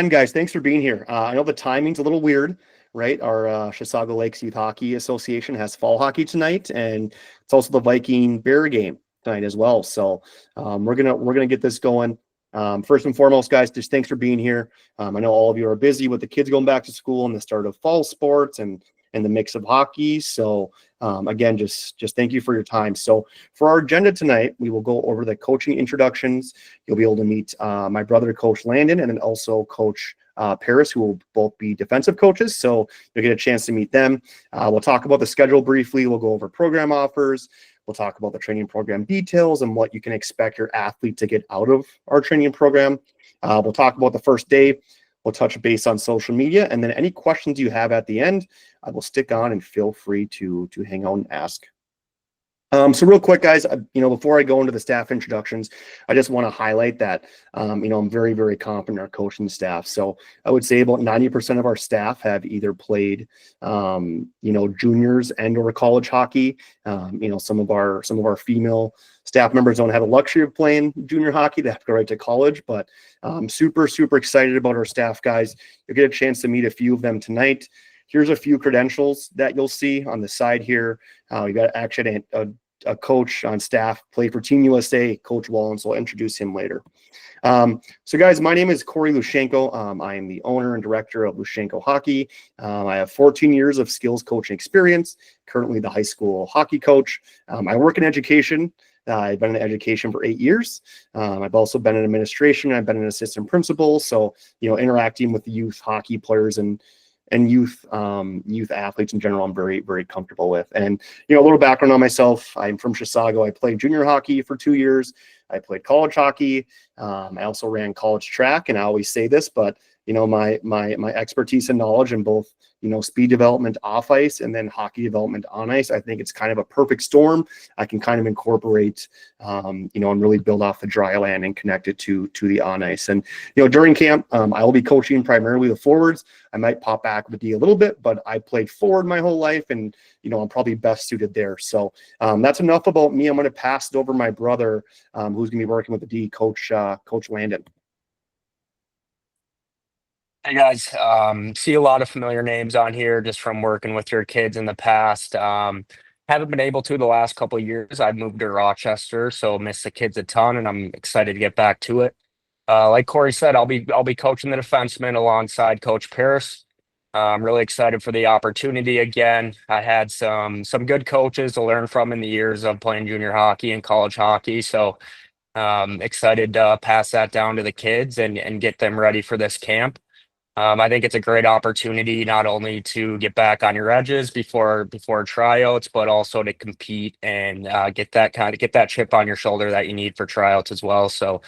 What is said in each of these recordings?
And guys, thanks for being here. I know the timing's a little weird, right? Our Chisago Lakes Youth Hockey Association has fall hockey tonight, and it's also the Viking Bear game tonight as well. So we're gonna get this going. First and foremost, guys, just thanks for being here. I know all of you are busy with the kids going back to school and the start of fall sports and the mix of hockey. So again, just thank you for your time. So for our agenda tonight, we will go over the coaching introductions. You'll be able to meet my brother, Coach Landon, and then also Coach Paris, who will both be defensive coaches. So you'll get a chance to meet them. We'll talk about the schedule briefly. We'll go over program offers. We'll talk about the training program details and what you can expect your athlete to get out of our training program. We'll talk about the first day. We'll touch base on social media, and then any questions you have at the end, I will stick on and feel free to hang out and ask. So real quick, guys, before I go into the staff introductions, I just want to highlight that, I'm very, very confident in our coaching staff. So I would say about 90% of our staff have either played, juniors and or college hockey. Some of our female staff members don't have the luxury of playing junior hockey. They have to go right to college, but I'm super, super excited about our staff, guys. You'll get a chance to meet a few of them tonight. Here's a few credentials that you'll see on the side here. We got actually a coach on staff, played for Team USA, Coach Wallen, so I'll introduce him later. So guys, my name is Corey Lushenko. I am the owner and director of Lushenko Hockey. I have 14 years of skills coaching experience, currently the high school hockey coach. I work in education. I've been in education for 8 years. I've also been in administration. I've been an assistant principal. So, interacting with the youth hockey players and youth athletes in general, I'm very, very comfortable with. And, a little background on myself. I'm from Chisago. I played junior hockey for 2 years. I played college hockey. I also ran college track. And I always say this, but, my expertise and knowledge in both, speed development off ice and then hockey development on ice, I think it's kind of a perfect storm. I can kind of incorporate, and really build off the dry land and connect it to the on ice. And, during camp, I will be coaching primarily the forwards. I might pop back with the D a little bit, but I played forward my whole life, and, I'm probably best suited there. So that's enough about me. I'm going to pass it over to my brother, who's going to be working with the D, Coach Landon. Hey guys, see a lot of familiar names on here just from working with your kids in the past. Haven't been able to the last couple of years. I've moved to Rochester, so miss the kids a ton, and I'm excited to get back to it. Like Corey said, I'll be coaching the defenseman alongside Coach Paris. I'm really excited for the opportunity again. I had some good coaches to learn from in the years of playing junior hockey and college hockey, so excited to pass that down to the kids and get them ready for this camp. I think it's a great opportunity not only to get back on your edges before tryouts, but also to compete and get that chip on your shoulder that you need for tryouts as well. So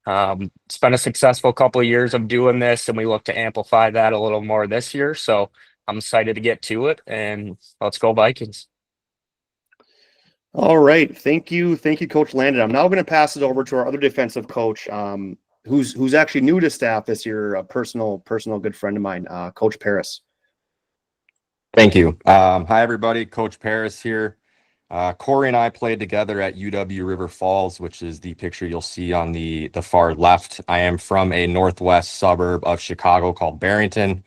it's been a successful couple of years of doing this, and we look to amplify that a little more this year. So I'm excited to get to it, and let's go Vikings. All right. Thank you, Coach Landon. I'm now going to pass it over to our other defensive coach, who's actually new to staff this year, a personal good friend of mine, Coach Paris. Thank you. Hi, everybody. Coach Paris here. Corey and I played together at UW River Falls, which is the picture you'll see on the far left. I am from a northwest suburb of Chicago called Barrington.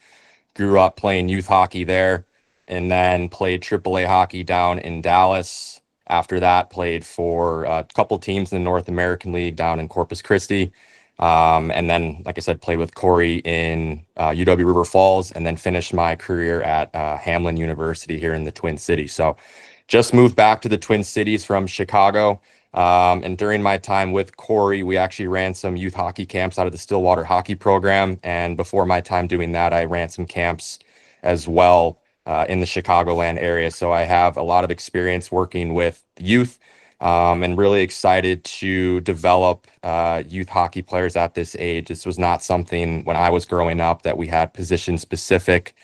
Grew up playing youth hockey there, and then played AAA hockey down in Dallas. After that, played for a couple teams in the North American League down in Corpus Christi. And then, like I said, played with Corey in UW River Falls, and then finished my career at Hamlin University here in the Twin Cities. So just moved back to the Twin Cities from Chicago. And during my time with Corey, we actually ran some youth hockey camps out of the Stillwater hockey program. And before my time doing that, I ran some camps as well in the Chicagoland area. So I have a lot of experience working with youth. And really excited to develop youth hockey players at this age. This was not something when I was growing up that we had position-specific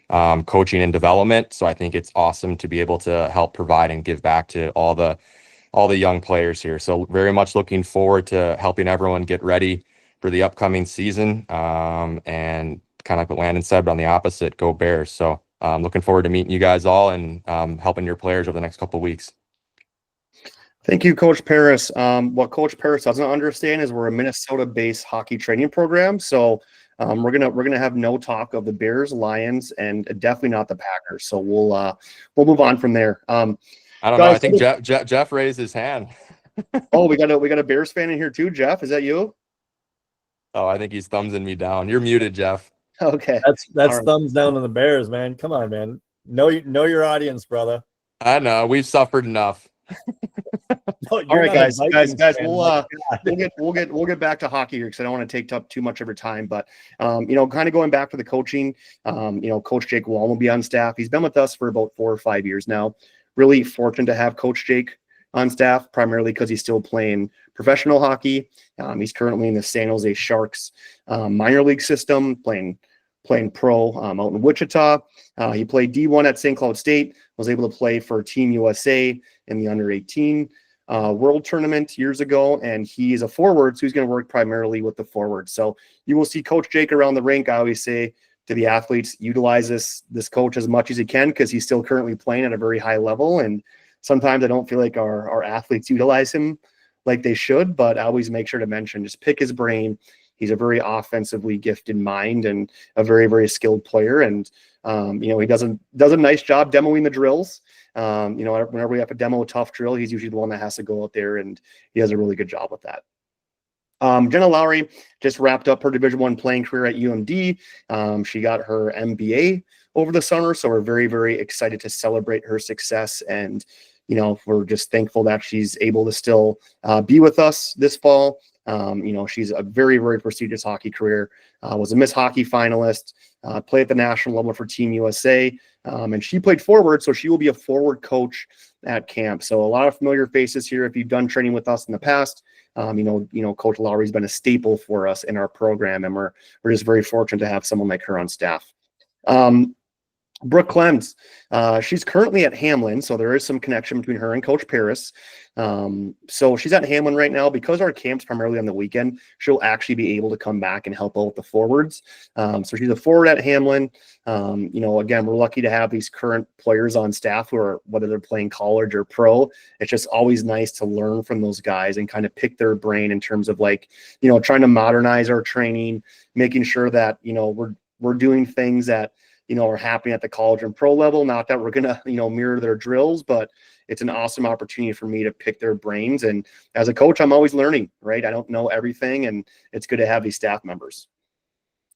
coaching and development. So I think it's awesome to be able to help provide and give back to all the young players here. So very much looking forward to helping everyone get ready for the upcoming season. And kind of like what Landon said, but on the opposite, go Bears. So looking forward to meeting you guys all and helping your players over the next couple of weeks. Thank you, Coach Paris. What Coach Paris doesn't understand is we're a Minnesota-based hockey training program. So we're gonna have no talk of the Bears, Lions, and definitely not the Packers. So we'll move on from there. I don't know. Guys, I think Jeff raised his hand. oh, we got a Bears fan in here too. Jeff, is that you? Oh, I think he's thumbsing me down. You're muted, Jeff. Okay, That's right. thumbs down on the Bears, man. Come on, man. Know your audience, brother. I know. We've suffered enough. No, All right, guys, fan. we'll get back to hockey here because I don't want to take up too much of your time. But kind of going back to the coaching, Coach Jake Wall will be on staff. He's been with us for about 4 or 5 years now. Really fortunate to have Coach Jake on staff, primarily because he's still playing professional hockey. He's currently in the San Jose Sharks minor league system, playing pro out in Wichita. He played D1 at St. Cloud State, was able to play for Team USA in the under 18 World Tournament years ago, and he's a forward, so he's going to work primarily with the forward. So you will see Coach Jake around the rink. I always say to the athletes, utilize this coach as much as you can because he's still currently playing at a very high level, and sometimes I don't feel like our athletes utilize him like they should, but I always make sure to mention, just pick his brain. He's a very offensively gifted mind and a very, very skilled player. And, he does a nice job demoing the drills. Whenever we have to demo a tough drill, he's usually the one that has to go out there, and he does a really good job with that. Jenna Lowry just wrapped up her Division I playing career at UMD. She got her MBA over the summer, so we're very, very excited to celebrate her success. And, we're just thankful that she's able to still be with us this fall. She's a very, very prestigious hockey career, was a Miss Hockey finalist, played at the national level for Team USA, and she played forward, so she will be a forward coach at camp. So a lot of familiar faces here. If you've done training with us in the past, Coach Lowry's been a staple for us in our program, and we're just very fortunate to have someone like her on staff. Brooke Clems, she's currently at Hamlin, so there is some connection between her and Coach Paris. So she's at Hamlin right now because our camp's primarily on the weekend. She'll actually be able to come back and help out with the forwards. So she's a forward at Hamlin. Again, we're lucky to have these current players on staff who are, whether they're playing college or pro. It's just always nice to learn from those guys and kind of pick their brain in terms of trying to modernize our training, making sure that, we're doing things that, are happening at the college and pro level. Not that we're going to, mirror their drills, but it's an awesome opportunity for me to pick their brains. And as a coach, I'm always learning, right? I don't know everything, and it's good to have these staff members.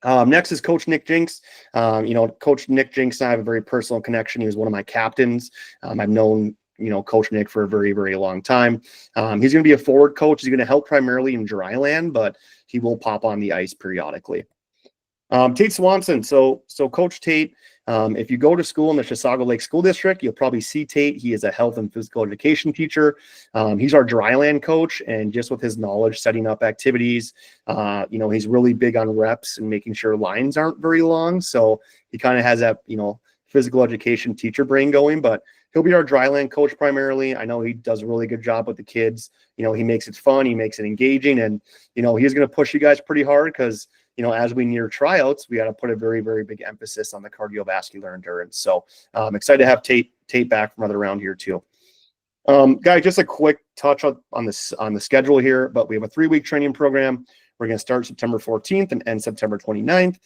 Next is Coach Nick Jinks. Coach Nick Jinks and I have a very personal connection. He was one of my captains. I've known, Coach Nick for a very, very long time. He's going to be a forward coach. He's going to help primarily in dry land, but he will pop on the ice periodically. Tate Swanson. So Coach Tate, if you go to school in the Chisago Lake School District, you'll probably see Tate. He is a health and physical education teacher. He's our dryland coach, and just with his knowledge, setting up activities, he's really big on reps and making sure lines aren't very long. So he kind of has that, physical education teacher brain going, but he'll be our dryland coach primarily. I know he does a really good job with the kids. He makes it fun. He makes it engaging, and, he's going to push you guys pretty hard because, as we near tryouts, we got to put a very, very big emphasis on the cardiovascular endurance. So I'm excited to have Tate back from another round here too. Guys, just a quick touch on the schedule here, but we have a 3-week training program. We're going to start September 14th and end September 29th.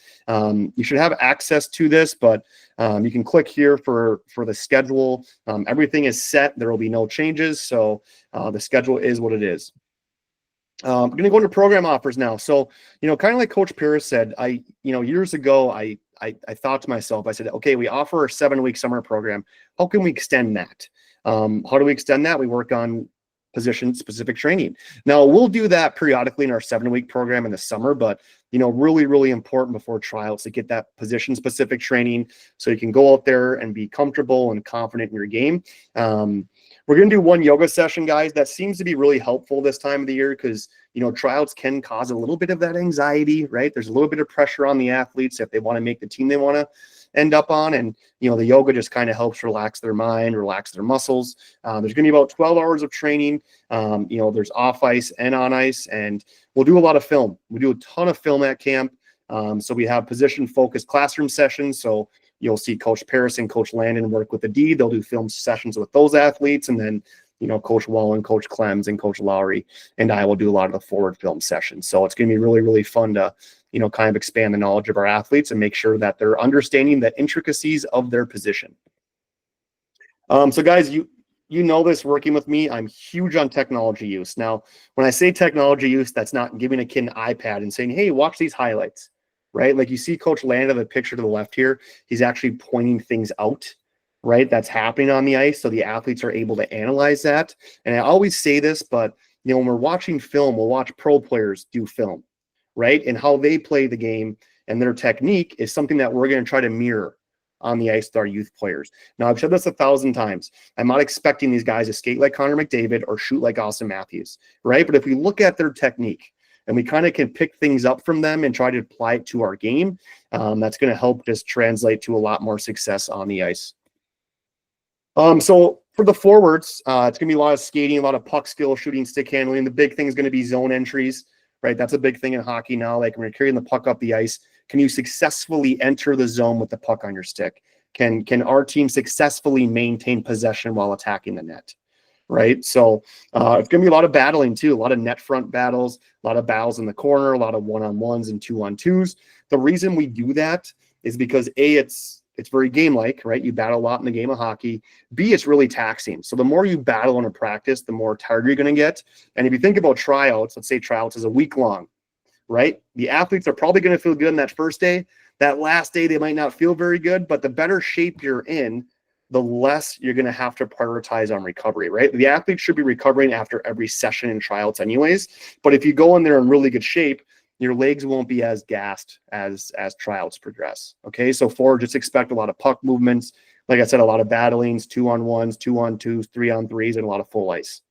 You should have access to this, but you can click here for the schedule. Everything is set. There will be no changes. So the schedule is what it is. I'm going to go into program offers now. So, kind of like Coach Paris said, years ago, I thought to myself, I said, okay, we offer a 7-week summer program. How can we extend that? How do we extend that? We work on position-specific training. Now, we'll do that periodically in our 7-week program in the summer, but, really, really important before tryouts to get that position-specific training so you can go out there and be comfortable and confident in your game. We're going to do one yoga session, guys. That seems to be really helpful this time of the year because, tryouts can cause a little bit of that anxiety, right? There's a little bit of pressure on the athletes if they want to make the team they want to end up on. And, the yoga just kind of helps relax their mind, relax their muscles. There's going to be about 12 hours of training. There's off ice and on ice, and we'll do a lot of film. We do a ton of film at camp. So we have position-focused classroom sessions. So you'll see Coach Paris and Coach Landon work with the D. They'll do film sessions with those athletes. And then, Coach Wall and Coach Clems and Coach Lowry and I will do a lot of the forward film sessions. So it's going to be really, really fun to kind of expand the knowledge of our athletes and make sure that they're understanding the intricacies of their position. So guys, you know this working with me, I'm huge on technology use. Now, when I say technology use, that's not giving a kid an iPad and saying, hey, watch these highlights, right? Like you see Coach Landa, the picture to the left here, he's actually pointing things out, right? That's happening on the ice. So the athletes are able to analyze that. And I always say this, but when we're watching film, we'll watch pro players do film, right? And how they play the game and their technique is something that we're going to try to mirror on the ice with our youth players. Now, I've said this 1,000 times. I'm not expecting these guys to skate like Connor McDavid or shoot like Austin Matthews, right? But if we look at their technique and we kind of can pick things up from them and try to apply it to our game, that's going to help just translate to a lot more success on the ice. So for the forwards, it's going to be a lot of skating, a lot of puck skill, shooting, stick handling. The big thing is going to be zone entries, right? That's a big thing in hockey now. Like when you're carrying the puck up the ice, can you successfully enter the zone with the puck on your stick? Can our team successfully maintain possession while attacking the net, right? So it's going to be a lot of battling too, a lot of net front battles, a lot of battles in the corner, a lot of one-on-ones and two-on-twos. The reason we do that is because A, it's very game-like, right? You battle a lot in the game of hockey. B, it's really taxing. So the more you battle in a practice, the more tired you're going to get. And if you think about tryouts, let's say tryouts is a week long, right? The athletes are probably going to feel good on that first day. That last day, they might not feel very good, but the better shape you're in, the less you're going to have to prioritize on recovery, right? The athletes should be recovering after every session in tryouts anyways. But if you go in there in really good shape, your legs won't be as gassed as tryouts progress. Okay, so forward, just expect a lot of puck movements. Like I said, a lot of battlings, 2-on-1s, 2-on-2s, 3-on-3s, and a lot of full ice.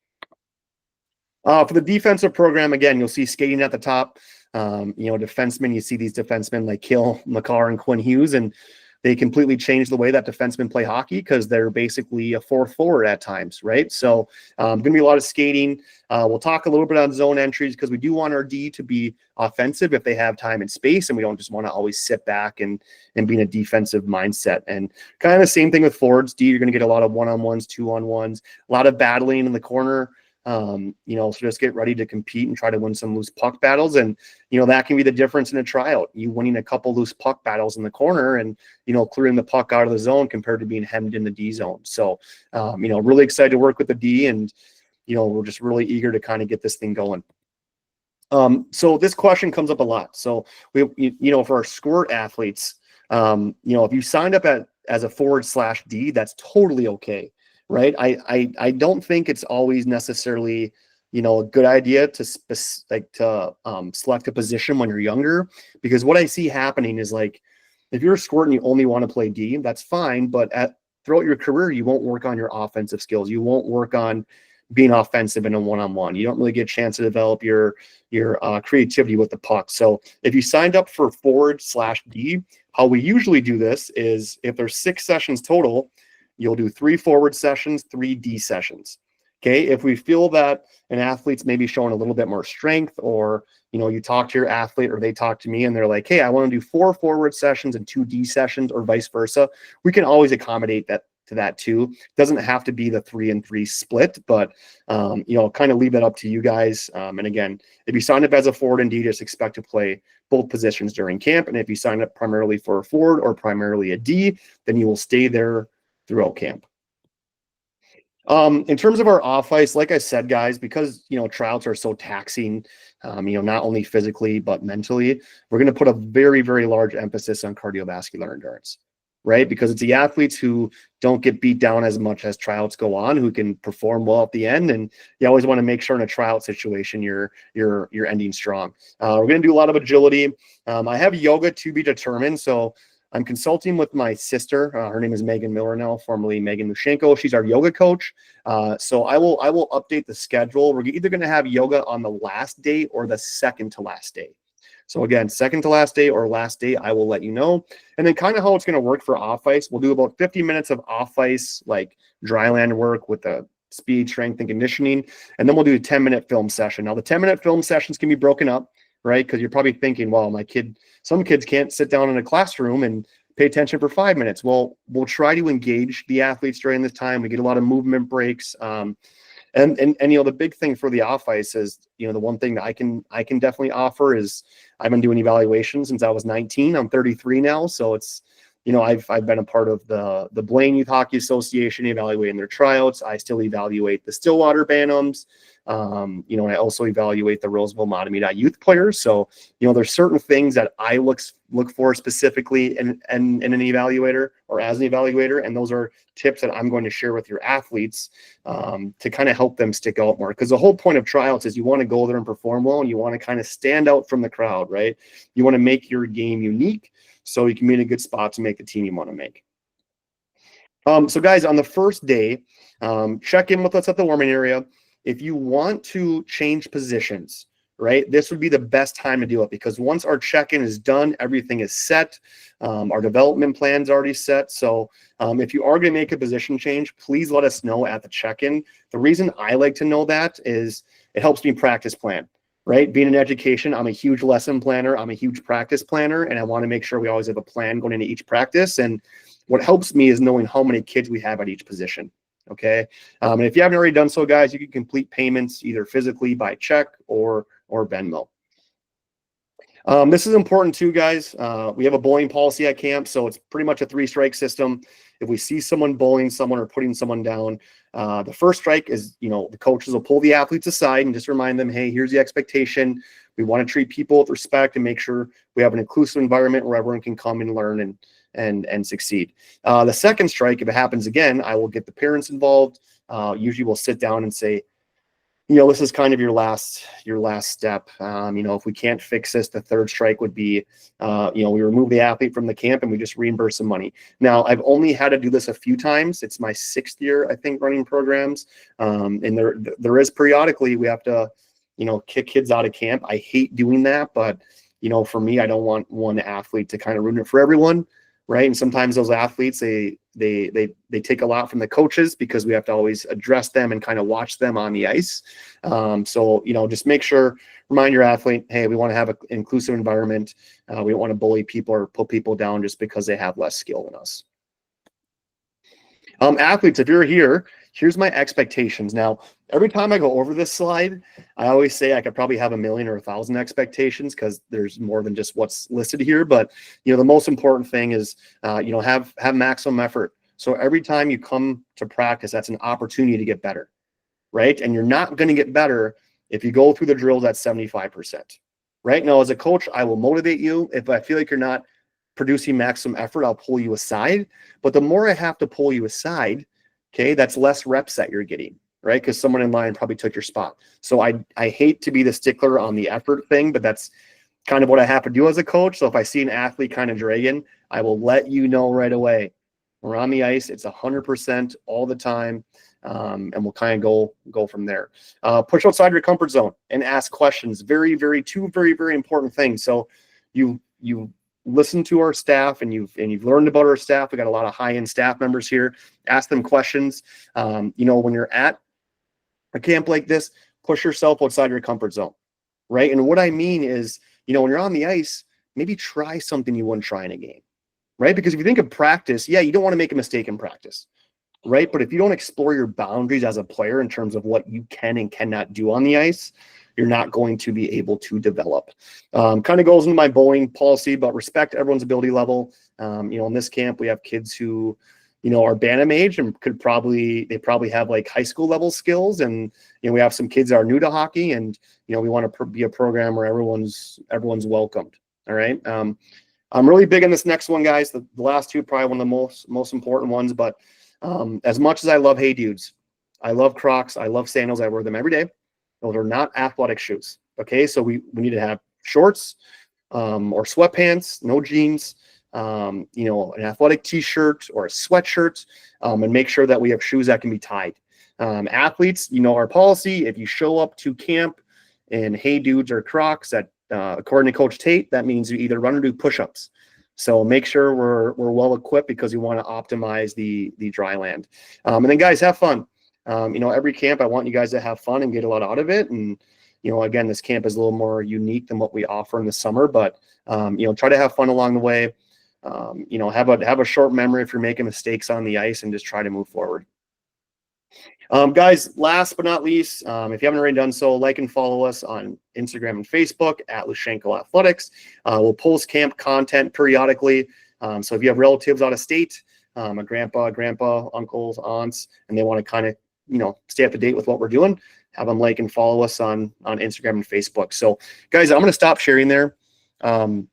For the defensive program, again, you'll see skating at the top. Defensemen, you see these defensemen like Kill, McCarr, and Quinn Hughes, and they completely change the way that defensemen play hockey because they're basically a fourth forward at times, right? So going to be a lot of skating. We'll talk a little bit on zone entries because we do want our D to be offensive if they have time and space, and we don't just want to always sit back and be in a defensive mindset. And kind of the same thing with forwards. D, you're going to get a lot of one-on-ones, two-on-ones, a lot of battling in the corner. So just get ready to compete and try to win some loose puck battles. And, that can be the difference in a tryout. You winning a couple loose puck battles in the corner and, clearing the puck out of the zone compared to being hemmed in the D zone. So, really excited to work with the D and, we're just really eager to kind of get this thing going. So this question comes up a lot. So for our squirt athletes, if you signed up as a forward/D, that's totally okay. Right. I don't think it's always necessarily, a good idea to select a position when you're younger, because what I see happening is like, if you're a squirt and you only want to play D, that's fine. But throughout your career, you won't work on your offensive skills. You won't work on being offensive in a one-on-one. You don't really get a chance to develop your creativity with the puck. So if you signed up for forward/D, how we usually do this is if there's 6 sessions total, you'll do 3 forward sessions, 3 D sessions. Okay. If we feel that an athlete's maybe showing a little bit more strength, or, you talk to your athlete or they talk to me and they're like, hey, I want to do 4 forward sessions and 2 D sessions, or vice versa, we can always accommodate that to that too. It doesn't have to be the 3 and 3 split, but, kind of leave that up to you guys. And again, if you sign up as a forward and D, just expect to play both positions during camp. And if you sign up primarily for a forward or primarily a D, then you will stay there throughout camp. In terms of our off ice, like I said, guys, because tryouts are so taxing, not only physically but mentally, we're going to put a very, very large emphasis on cardiovascular endurance, right? Because it's the athletes who don't get beat down as much as tryouts go on, who can perform well at the end, and you always want to make sure in a tryout situation you're ending strong. We're going to do a lot of agility. I have yoga to be determined, so I'm consulting with my sister. Her name is Megan Miller now, formerly Megan Lushenko. She's our yoga coach. So I will update the schedule. We're either going to have yoga on the last day or the second to last day. So again, second to last day or last day, I will let you know. And then kind of how it's going to work for off ice. We'll do about 50 minutes of off ice, like dry land work with the speed, strength, and conditioning. And then we'll do a 10-minute film session. Now the 10-minute film sessions can be broken up, right? Because you're probably thinking, well, some kids can't sit down in a classroom and pay attention for 5 minutes. Well, we'll try to engage the athletes during this time. We get a lot of movement breaks. And And you know, the big thing for the off ice is, you know, the one thing that I can definitely offer is I've been doing evaluations since I was 19. I'm 33 now, so it's, you know, I've been a part of the Blaine Youth Hockey Association evaluating their tryouts. I still evaluate the Stillwater Bantams. You know, and I also evaluate the Roseville Matamida youth players. So, you know, there's certain things that I look for specifically in an evaluator or as an evaluator, and those are tips that I'm going to share with your athletes to kind of help them stick out more. Because the whole point of tryouts is you want to go there and perform well, and you want to kind of stand out from the crowd, right? You want to make your game unique so you can be in a good spot to make the team you want to make. So guys, on the first day, check in with us at the warming area. If you want to change positions, right, this would be the best time to do it, because once our check-in is done, everything is set. Our development plan's already set. So if you are going to make a position change, please let us know at the check-in. The reason I like to know that is it helps me practice plan, right? Being in education, I'm a huge lesson planner. I'm a huge practice planner, and I want to make sure we always have a plan going into each practice. And what helps me is knowing how many kids we have at each position. Okay. And if you haven't already done so, guys, you can complete payments either physically by check or Venmo. This is important too, guys. We have a bullying policy at camp, so it's pretty much a 3-strike system. If we see someone bullying someone or putting someone down, the first strike is, you know, the coaches will pull the athletes aside and just remind them, hey, here's the expectation. We want to treat people with respect and make sure we have an inclusive environment where everyone can come and learn and succeed. The second strike, if it happens again, I will get the parents involved. Usually we'll sit down and say, you know, this is kind of your last step. You know, if we can't fix this, the third strike would be, you know, we remove the athlete from the camp and we just reimburse some money. Now, I've only had to do this a few times. It's my 6th year, I think, running programs. And there is periodically we have to, you know, kick kids out of camp. I hate doing that, but, you know, for me, I don't want one athlete to kind of ruin it for everyone. Right. And sometimes those athletes, they take a lot from the coaches because we have to always address them and kind of watch them on the ice. So, you know, just make sure, remind your athlete, hey, we want to have an inclusive environment. We don't want to bully people or put people down just because they have less skill than us. Athletes, if you're here, here's my expectations. Now, every time I go over this slide, I always say I could probably have 1,000,000 or 1,000 expectations because there's more than just what's listed here. But, you know, the most important thing is, you know, have maximum effort. So every time you come to practice, that's an opportunity to get better, right? And you're not going to get better if you go through the drills at 75%, right? Now, as a coach, I will motivate you. If I feel like you're not producing maximum effort, I'll pull you aside. But the more I have to pull you aside, okay, that's less reps that you're getting, right? Because someone in line probably took your spot. So I hate to be the stickler on the effort thing, but that's kind of what I have to do as a coach. So if I see an athlete kind of dragging, I will let you know right away. We're on the ice. It's 100% all the time. And we'll kind of go from there. Push outside your comfort zone and ask questions. Two very, very important things. So you listen to our staff and you've learned about our staff. We got a lot of high-end staff members here. Ask them questions. You know, when you're at a camp like this, push yourself outside your comfort zone, right? And what I mean is, you know, when you're on the ice, maybe try something you wouldn't try in a game, right? Because if you think of practice, yeah, you don't want to make a mistake in practice, right? But if you don't explore your boundaries as a player in terms of what you can and cannot do on the ice, you're not going to be able to develop. Kind of goes into my bullying policy, but respect everyone's ability level. You know, in this camp, we have kids who, you know, are Bantam age and they probably have like high school level skills. And, you know, we have some kids that are new to hockey, and, you know, we want to be a program where everyone's welcomed. All right. I'm really big on this next one, guys. The last two, probably one of the most important ones, but as much as I love Hey Dudes, I love Crocs, I love sandals, I wear them every day. Those are not athletic shoes. Okay, so we need to have shorts or sweatpants, no jeans, you know, an athletic t-shirt or a sweatshirt, and make sure that we have shoes that can be tied. Athletes, you know our policy. If you show up to camp in Hey Dudes or Crocs, that according to Coach Tate, that means you either run or do push-ups. So make sure we're well equipped because we want to optimize the dry land. And then guys, have fun. You know, every camp, I want you guys to have fun and get a lot out of it. And, you know, again, this camp is a little more unique than what we offer in the summer, but, you know, try to have fun along the way. You know, have a short memory if you're making mistakes on the ice and just try to move forward. Guys, last but not least, if you haven't already done so, like and follow us on Instagram and Facebook at Lushenko Athletics. We'll post camp content periodically. So if you have relatives out of state, a grandpa, uncles, aunts, and they want to kind of, stay up to date with what we're doing, have them like and follow us on Instagram and Facebook. So guys, I'm going to stop sharing there. And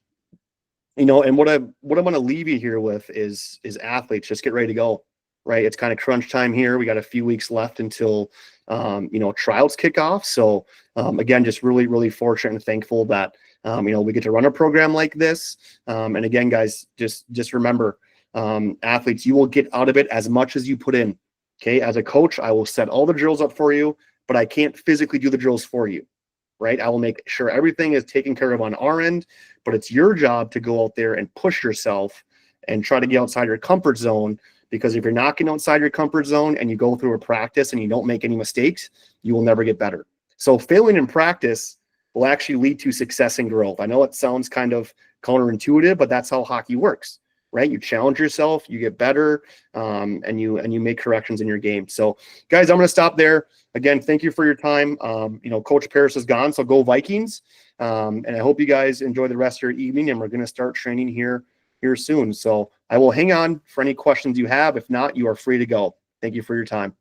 what I'm going to leave you here with is athletes, just get ready to go. Right. It's kind of crunch time here. We got a few weeks left until, tryouts kick off. So, again, just really, really fortunate and thankful that, we get to run a program like this. And again, guys, just remember, athletes, you will get out of it as much as you put in. Okay. As a coach, I will set all the drills up for you, but I can't physically do the drills for you. Right. I will make sure everything is taken care of on our end, but it's your job to go out there and push yourself and try to get outside your comfort zone. Because if you're not getting outside your comfort zone and you go through a practice and you don't make any mistakes, you will never get better. So failing in practice will actually lead to success and growth. I know it sounds kind of counterintuitive, but that's how hockey works, right? You challenge yourself, you get better, and you make corrections in your game. So guys, I'm going to stop there. Again, thank you for your time. Coach Paris is gone, so go Vikings. And I hope you guys enjoy the rest of your evening, and we're going to start training here soon. So I will hang on for any questions you have. If not, you are free to go. Thank you for your time.